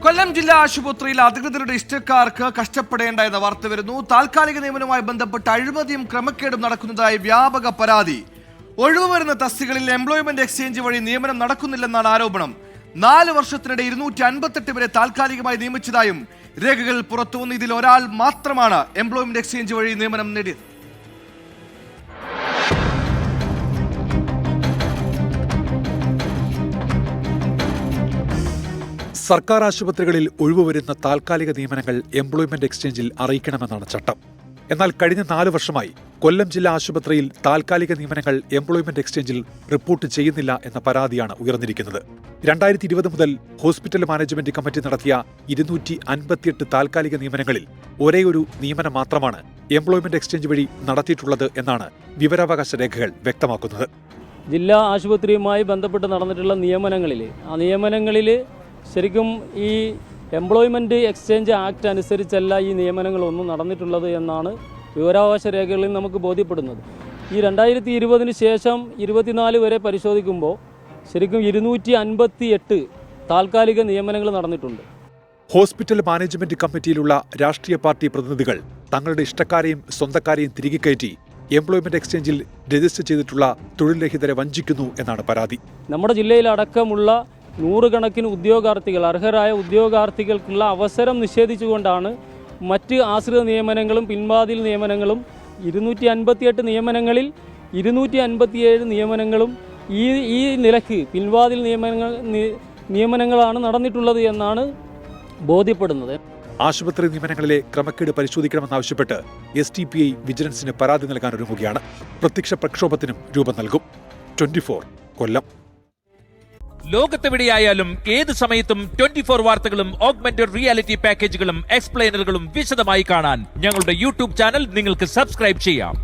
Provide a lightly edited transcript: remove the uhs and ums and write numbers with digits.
കൊല്ലം ജില്ലാ ആശുപത്രിയിൽ അധികൃതരുടെ ഇഷ്ടക്കാർക്ക് കഷ്ടപ്പെടേണ്ട എന്ന വാർത്ത വരുന്നു. താൽക്കാലിക നിയമനവുമായി ബന്ധപ്പെട്ട് അഴിമതിയും ക്രമക്കേടും നടക്കുന്നതായി വ്യാപക പരാതി. ഒഴിവ് വരുന്ന തസ്തികളിൽ എംപ്ലോയ്മെന്റ് എക്സ്ചേഞ്ച് വഴി നിയമനം നടക്കുന്നില്ലെന്നാണ് ആരോപണം. 4 വർഷത്തിനിടെ 258 പേരെ താൽക്കാലികമായി നിയമിച്ചതായും രേഖകൾ പുറത്തുവന്നു. ഇതിൽ ഒരാൾ മാത്രമാണ് എംപ്ലോയ്മെന്റ് എക്സ്ചേഞ്ച് വഴി നിയമനം നേടിയത്. സർക്കാർ ആശുപത്രികളിൽ ഒഴിവുവരുന്ന താൽക്കാലിക നിയമനങ്ങൾ എംപ്ലോയ്മെന്റ് എക്സ്ചേഞ്ചിൽ അറിയിക്കണമെന്നാണ് ചട്ടം. എന്നാൽ കഴിഞ്ഞ 4 വർഷമായി കൊല്ലം ജില്ലാ ആശുപത്രിയിൽ താൽക്കാലിക നിയമനങ്ങൾ എംപ്ലോയ്മെന്റ് എക്സ്ചേഞ്ചിൽ റിപ്പോർട്ട് ചെയ്യുന്നില്ല എന്ന പരാതിയാണ് ഉയർന്നിരിക്കുന്നത്. 2020 മുതൽ ഹോസ്പിറ്റൽ മാനേജ്മെന്റ് കമ്മിറ്റി നടത്തിയ 258 താൽക്കാലിക നിയമനങ്ങളിൽ ഒരേയൊരു നിയമനം മാത്രമാണ് എംപ്ലോയ്മെന്റ് എക്സ്ചേഞ്ച് വഴി നടത്തിയിട്ടുള്ളത് എന്നാണ് വിവരാവകാശ രേഖകൾ വ്യക്തമാക്കുന്നത്. ജില്ലാ ആശുപത്രിയുമായി ബന്ധപ്പെട്ട് നടന്നിട്ടുള്ള നിയമനങ്ങളിൽ ശരിക്കും ഈ എംപ്ലോയ്മെൻറ്റ് എക്സ്ചേഞ്ച് ആക്ട് അനുസരിച്ചല്ല ഈ നിയമനങ്ങളൊന്നും നടന്നിട്ടുള്ളത് എന്നാണ് വിവരാവകാശ രേഖകളിൽ നമുക്ക് ബോധ്യപ്പെടുന്നത്. ഈ 2020 ശേഷം 24 വരെ പരിശോധിക്കുമ്പോൾ ശരിക്കും 258 താൽക്കാലിക നിയമനങ്ങൾ നടന്നിട്ടുണ്ട്. ഹോസ്പിറ്റൽ മാനേജ്മെന്റ് കമ്മിറ്റിയിലുള്ള രാഷ്ട്രീയ പാർട്ടി പ്രതിനിധികൾ തങ്ങളുടെ ഇഷ്ടക്കാരെയും സ്വന്തക്കാരെയും തിരികെ കയറ്റി എംപ്ലോയ്മെന്റ് എക്സ്ചേഞ്ചിൽ രജിസ്റ്റർ ചെയ്തിട്ടുള്ള തൊഴിൽ രഹിതരെ വഞ്ചിക്കുന്നു എന്നാണ് പരാതി. നമ്മുടെ ജില്ലയിലടക്കമുള്ള 100 കണക്കിന് ഉദ്യോഗാർത്ഥികൾ, അർഹരായ ഉദ്യോഗാർത്ഥികൾക്കുള്ള അവസരം നിഷേധിച്ചുകൊണ്ടാണ് മറ്റ് ആശ്രിത നിയമനങ്ങളും പിൻവാതിൽ നിയമനങ്ങളും 258 നിയമനങ്ങളിൽ 257 നിയമനങ്ങളും ഈ നിലയ്ക്ക് പിൻവാതിൽ നിയമനങ്ങളാണ് നടന്നിട്ടുള്ളത് എന്നാണ് ബോധ്യപ്പെടുന്നത്. ആശുപത്രി നിയമനങ്ങളിലെ ക്രമക്കേട് പരിശോധിക്കണമെന്നാവശ്യപ്പെട്ട് STPI വിജിലൻസിന് പരാതി നൽകാൻ ഒരുങ്ങുകയാണ്. പ്രത്യക്ഷ പ്രക്ഷോഭത്തിനും രൂപം നൽകും. 24 കൊല്ലം. ലോകത്തെവിടെയായാലും ഏത് സമയത്തും 24 വാർത്തകളും ഓഗ്മെന്റഡ് റിയാലിറ്റി പാക്കേജുകളും എക്സ്പ്ലെയിനറുകളും വിശദമായി കാണാൻ ഞങ്ങളുടെ YouTube ചാനൽ നിങ്ങൾക്ക് സബ്സ്ക്രൈബ് ചെയ്യാം.